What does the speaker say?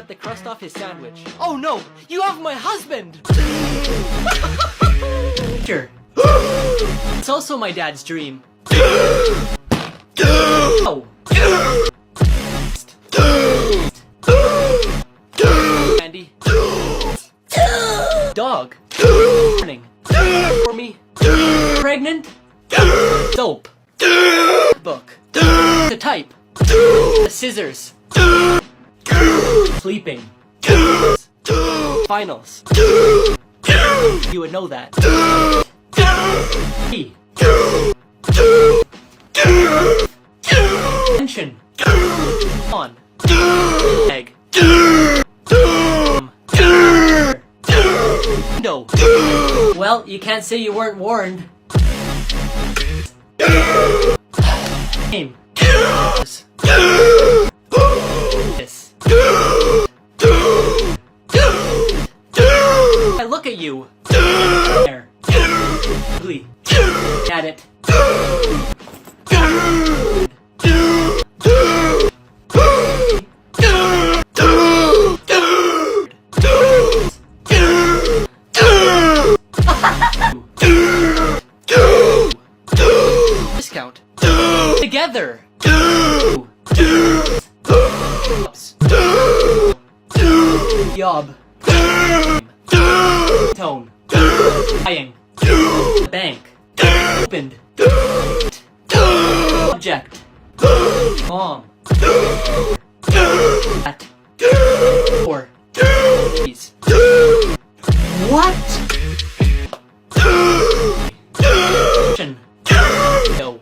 cut the crust off his sandwich. Oh no! You have my husband! Sure. It's also my dad's dream. Oh. Andy. Dog. Morning. For me. Pregnant. Soap. Book. To type. The scissors. Sleeping. Finals. You would know that. E. Tension. On. Egg. Window. Well, you can't say you weren't warned. Name. This. I look at you. There. Ugly. At it. Discount. Together. Yob. Tone. Buying. Bank. Opened. Object. Mom. At. Or. Please. What? No.